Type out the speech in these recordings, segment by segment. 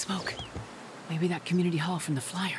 smoke. Maybe that community hall from the flyer.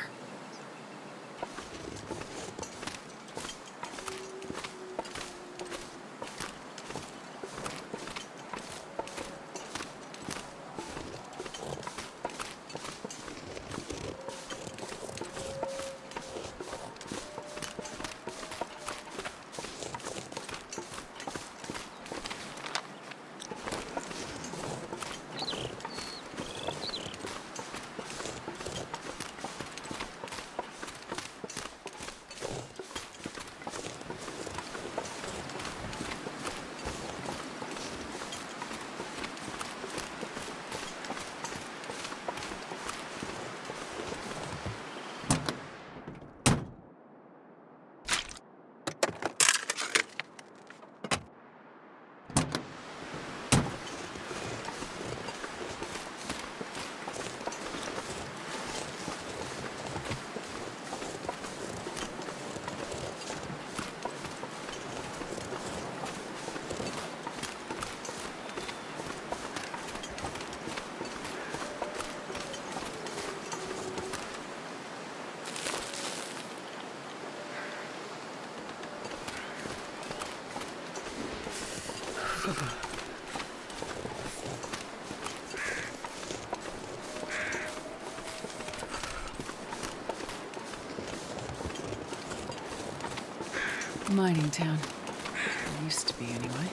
Mining town. It used to be, anyway.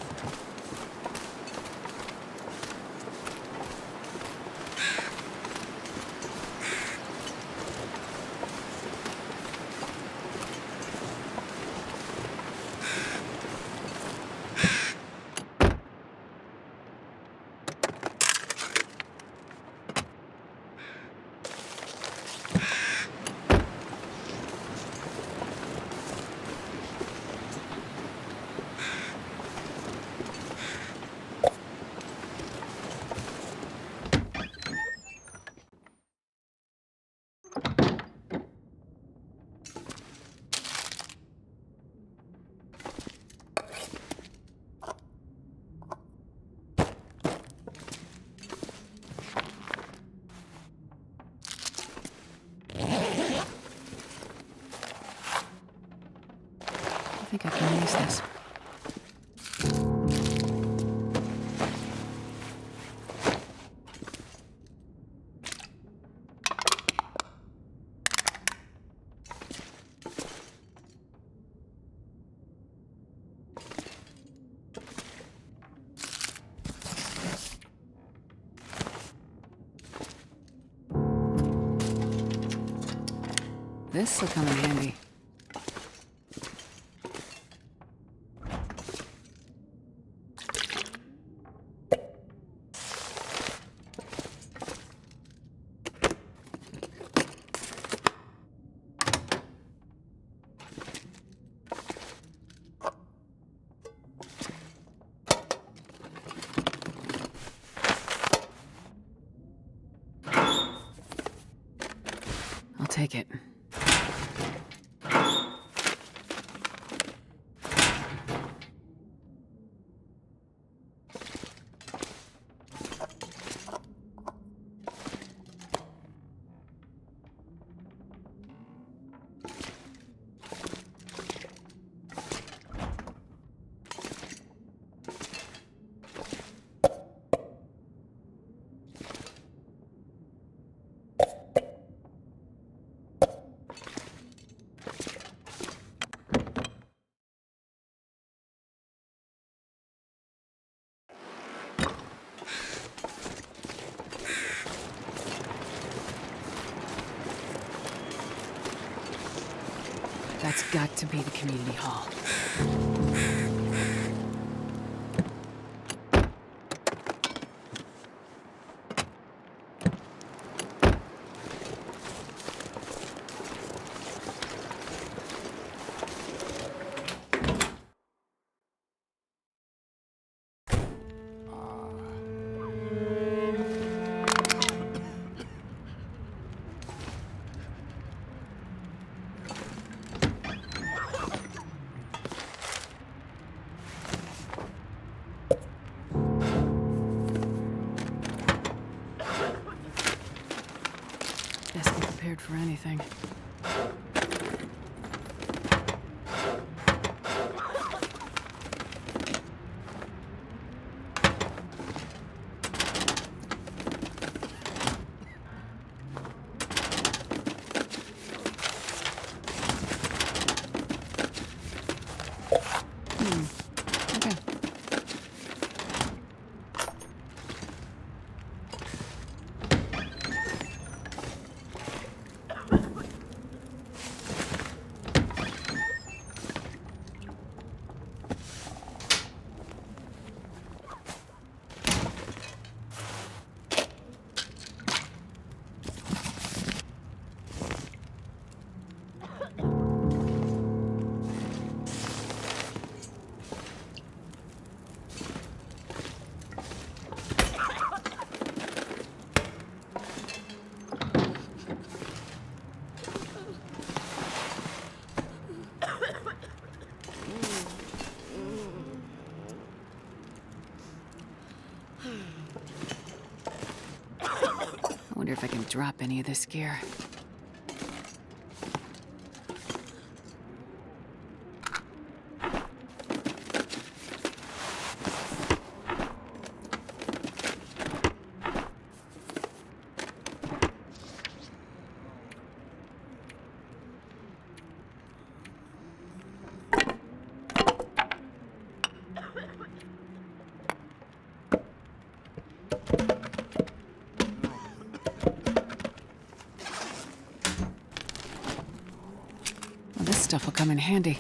I think I can use this. This'll come in handy. I'll take it. That's got to be the community hall. prepared for anything. Okay. I wonder if I can drop any of this gear. Well, this stuff will come in handy.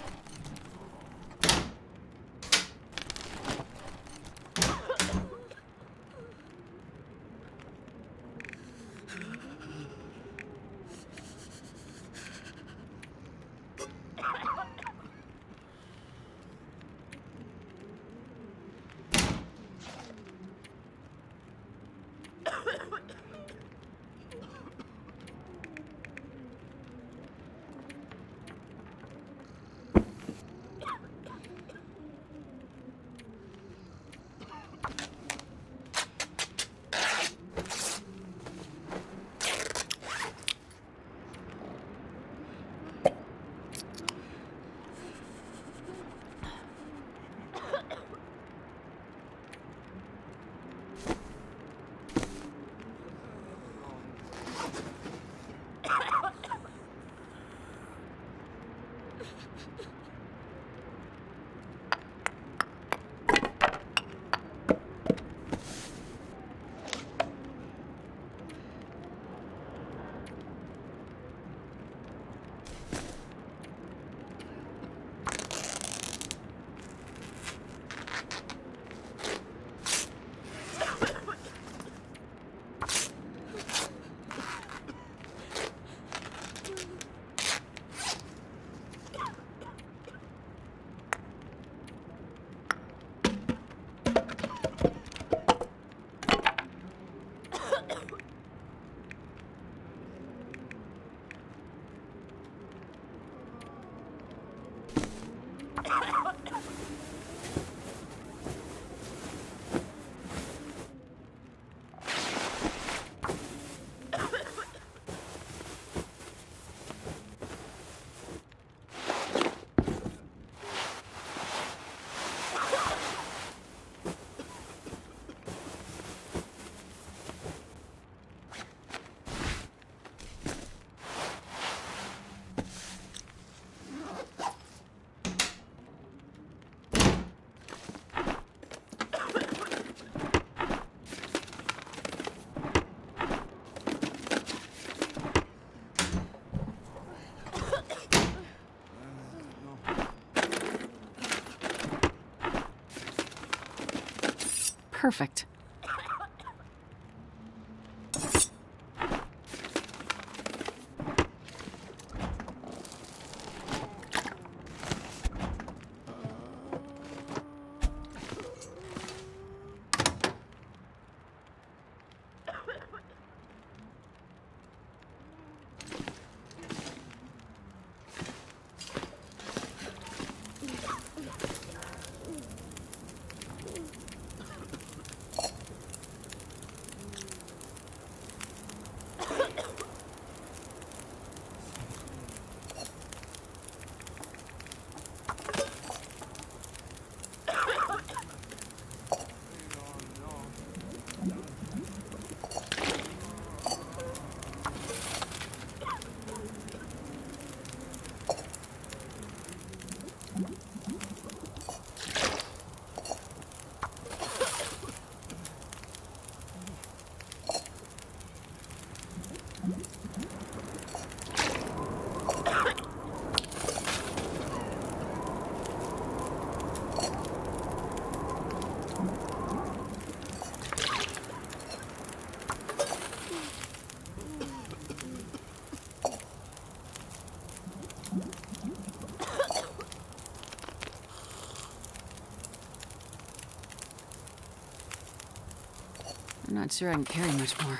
I'm not sure I can carry much more.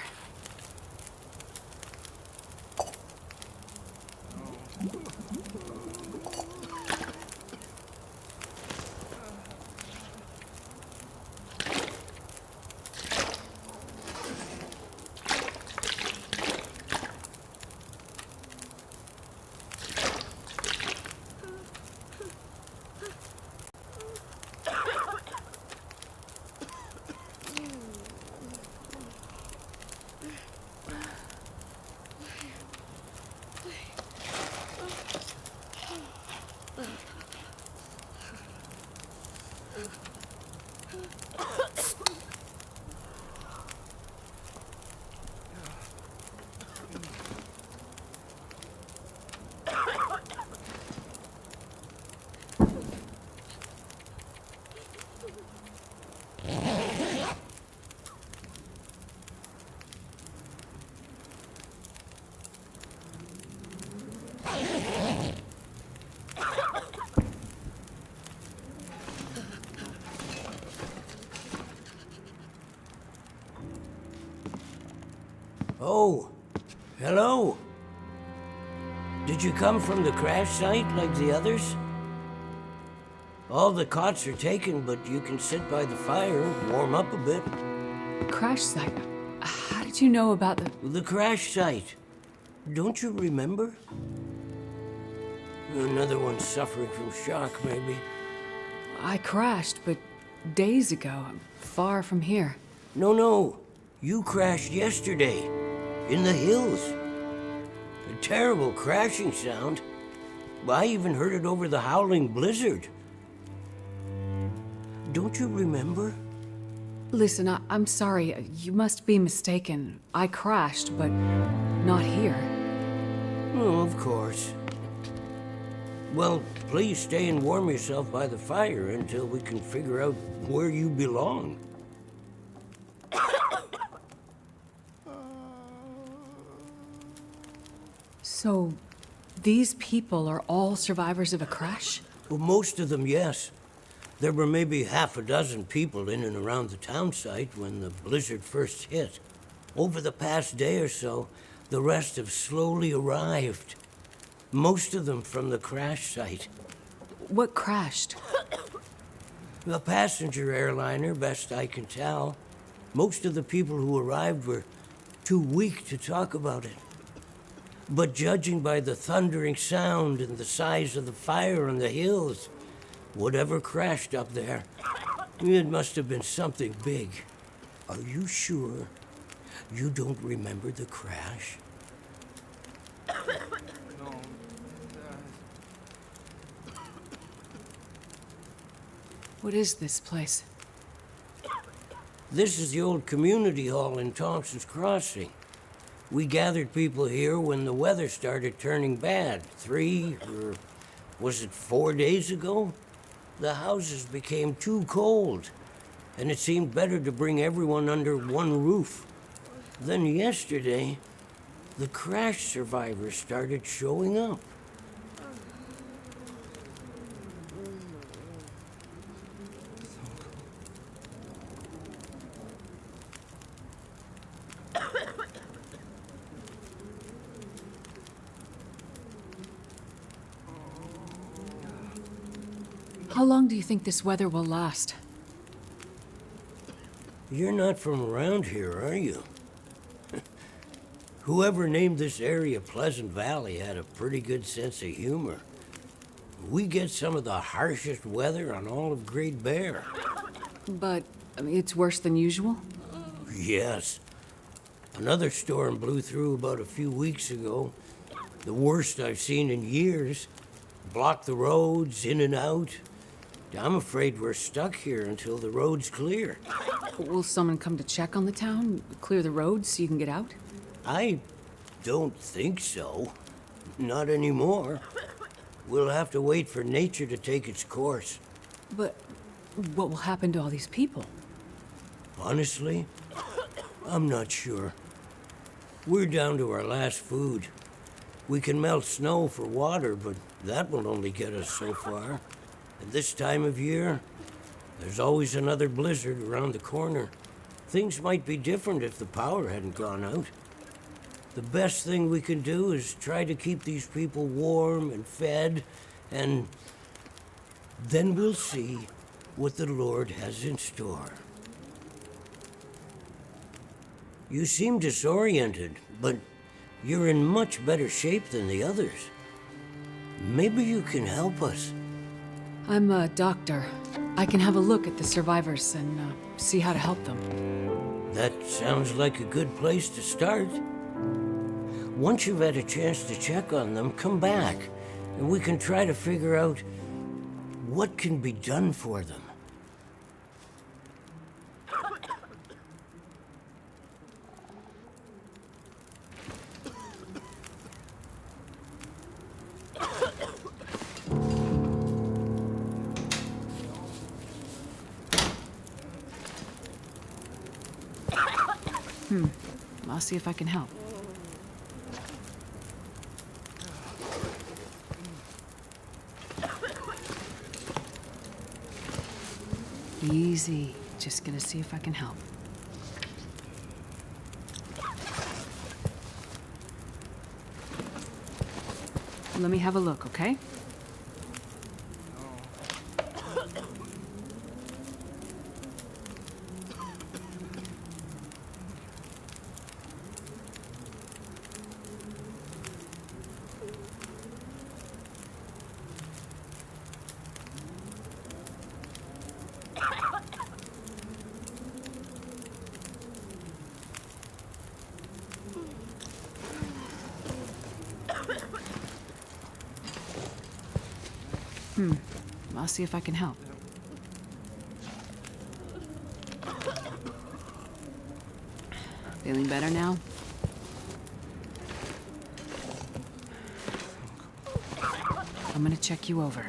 Oh, hello. Did you come from the crash site like the others? All the cots are taken, but you can sit by the fire, warm up a bit. Crash site? How did you know about the... The crash site. Don't you remember? Another one suffering from shock, maybe. I crashed, but days ago, far from here. No. You crashed yesterday. In the hills. A terrible crashing sound. I even heard it over the howling blizzard. Don't you remember? Listen, I'm sorry. You must be mistaken. I crashed, but not here. Oh, of course. Well, please stay and warm yourself by the fire until we can figure out where you belong. So, these people are all survivors of a crash? Well, most of them, yes. There were maybe half a dozen people in and around the town site when the blizzard first hit. Over the past day or so, the rest have slowly arrived. Most of them from the crash site. What crashed? A passenger airliner, best I can tell. Most of the people who arrived were too weak to talk about it. But judging by the thundering sound and the size of the fire on the hills, whatever crashed up there, it must have been something big. Are you sure you don't remember the crash? What is this place? This is the old community hall in Thompson's Crossing. We gathered people here when the weather started turning bad. 4 days ago? The houses became too cold, and it seemed better to bring everyone under one roof. Then yesterday, the crash survivors started showing up. How long do you think this weather will last? You're not from around here, are you? Whoever named this area Pleasant Valley had a pretty good sense of humor. We get some of the harshest weather on all of Great Bear. But it's worse than usual? Yes. Another storm blew through about a few weeks ago. The worst I've seen in years. Blocked the roads, in and out. I'm afraid we're stuck here until the road's clear. Will someone come to check on the town? Clear the roads so you can get out? I don't think so. Not anymore. We'll have to wait for nature to take its course. But what will happen to all these people? Honestly, I'm not sure. We're down to our last food. We can melt snow for water, but that will only get us so far. At this time of year, there's always another blizzard around the corner. Things might be different if the power hadn't gone out. The best thing we can do is try to keep these people warm and fed, and then we'll see what the Lord has in store. You seem disoriented, but you're in much better shape than the others. Maybe you can help us. I'm a doctor. I can have a look at the survivors and see how to help them. That sounds like a good place to start. Once you've had a chance to check on them, come back, and we can try to figure out what can be done for them. I'll see if I can help. Easy. Just gonna see if I can help. Let me have a look, okay? I'll see if I can help. Feeling better now? I'm gonna check you over.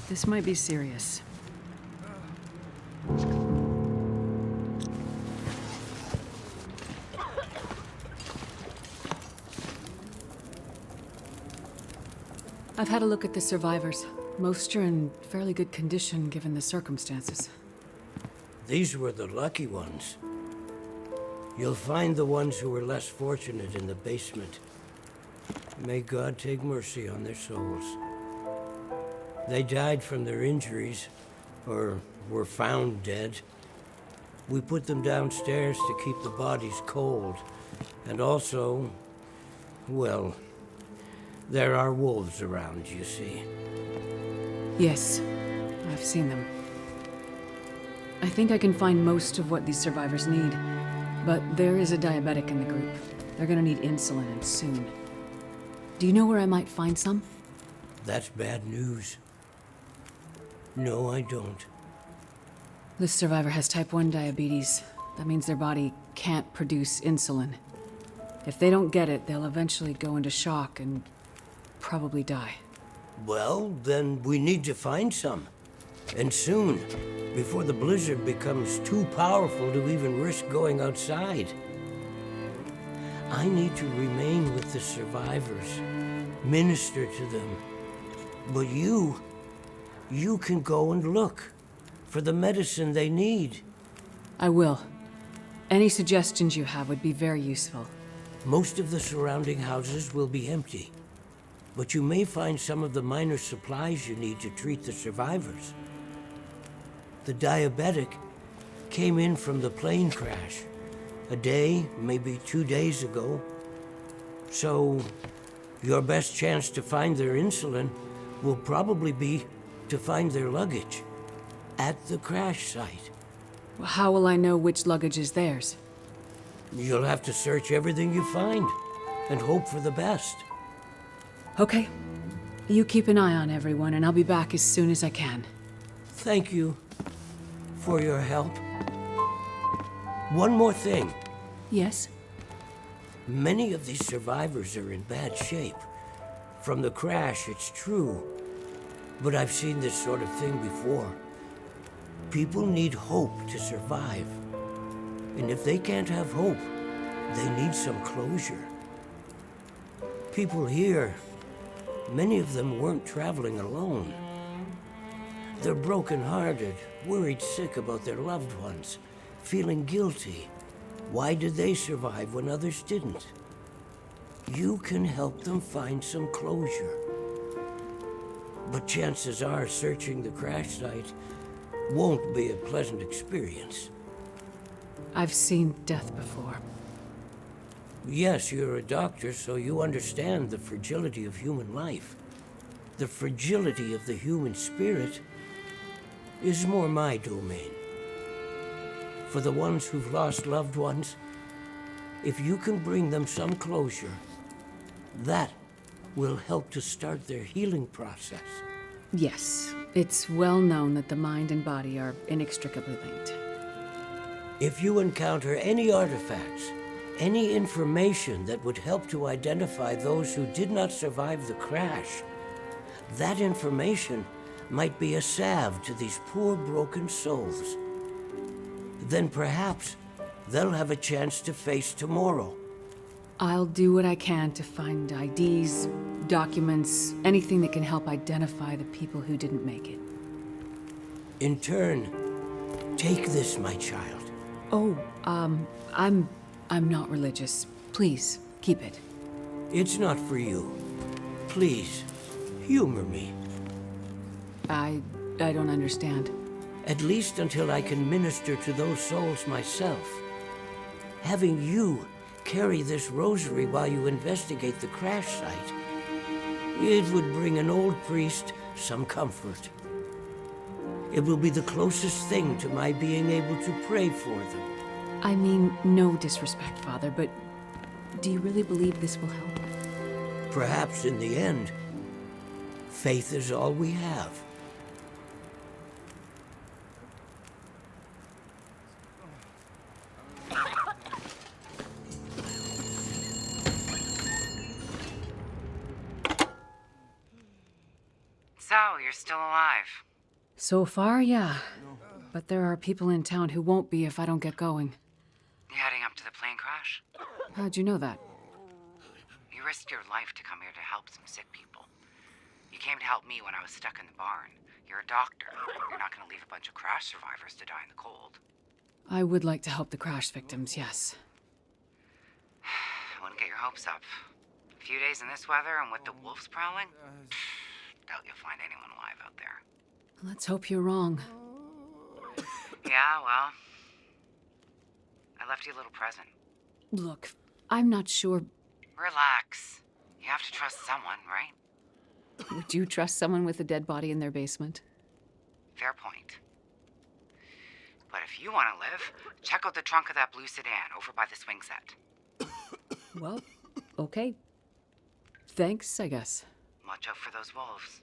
This might be serious. I've had a look at the survivors. Most are in fairly good condition given the circumstances. These were the lucky ones. You'll find the ones who were less fortunate in the basement. May God take mercy on their souls. They died from their injuries, or were found dead. We put them downstairs to keep the bodies cold. And also, well, there are wolves around, you see. Yes, I've seen them. I think I can find most of what these survivors need, but there is a diabetic in the group. They're gonna need insulin and soon. Do you know where I might find some? That's bad news. No, I don't. This survivor has type 1 diabetes. That means their body can't produce insulin. If they don't get it, they'll eventually go into shock and probably die. Well, then we need to find some. And soon, before the blizzard becomes too powerful to even risk going outside. I need to remain with the survivors, minister to them. But you can go and look for the medicine they need. I will. Any suggestions you have would be very useful. Most of the surrounding houses will be empty, but you may find some of the minor supplies you need to treat the survivors. The diabetic came in from the plane crash a day, maybe 2 days ago. So your best chance to find their insulin will probably be to find their luggage at the crash site. How will I know which luggage is theirs? You'll have to search everything you find and hope for the best. Okay. You keep an eye on everyone, and I'll be back as soon as I can. Thank you for your help. One more thing. Yes? Many of these survivors are in bad shape. From the crash, it's true. But I've seen this sort of thing before. People need hope to survive. And if they can't have hope, they need some closure. People here, many of them weren't traveling alone. They're broken-hearted, worried sick about their loved ones, feeling guilty. Why did they survive when others didn't? You can help them find some closure. But chances are searching the crash site won't be a pleasant experience. I've seen death before. Yes, you're a doctor, so you understand the fragility of human life. The fragility of the human spirit is more my domain. For the ones who've lost loved ones, if you can bring them some closure, that will help to start their healing process. Yes, it's well known that the mind and body are inextricably linked. If you encounter any artifacts, any information that would help to identify those who did not survive the crash, that information might be a salve to these poor broken souls. Then perhaps they'll have a chance to face tomorrow. I'll do what I can to find IDs, documents, anything that can help identify the people who didn't make it. In turn, take this, my child. Oh, I'm not religious. Please, keep it. It's not for you. Please, humor me. I don't understand. At least until I can minister to those souls myself. Having you carry this rosary while you investigate the crash site, it would bring an old priest some comfort. It will be the closest thing to my being able to pray for them. I mean, no disrespect, Father, but do you really believe this will help? Perhaps in the end, faith is all we have. So, you're still alive. So far, yeah. But there are people in town who won't be if I don't get going. You heading up to the plane crash? How'd you know that? You risked your life to come here to help some sick people. You came to help me when I was stuck in the barn. You're a doctor. You're not going to leave a bunch of crash survivors to die in the cold. I would like to help the crash victims, yes. I wouldn't get your hopes up. A few days in this weather and with the wolves prowling? Doubt you'll find anyone alive out there. Let's hope you're wrong. Yeah, well, I left you a little present. Look, I'm not sure. Relax. You have to trust someone, right? Would you trust someone with a dead body in their basement? Fair point. But if you want to live, check out the trunk of that blue sedan over by the swing set. Well, okay. Thanks, I guess. Watch out for those wolves.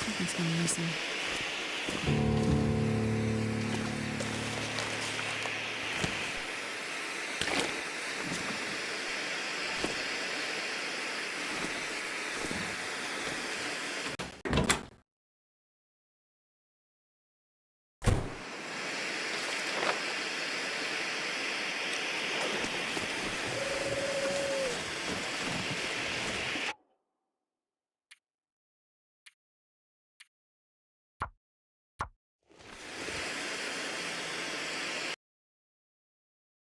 Something's gonna listen.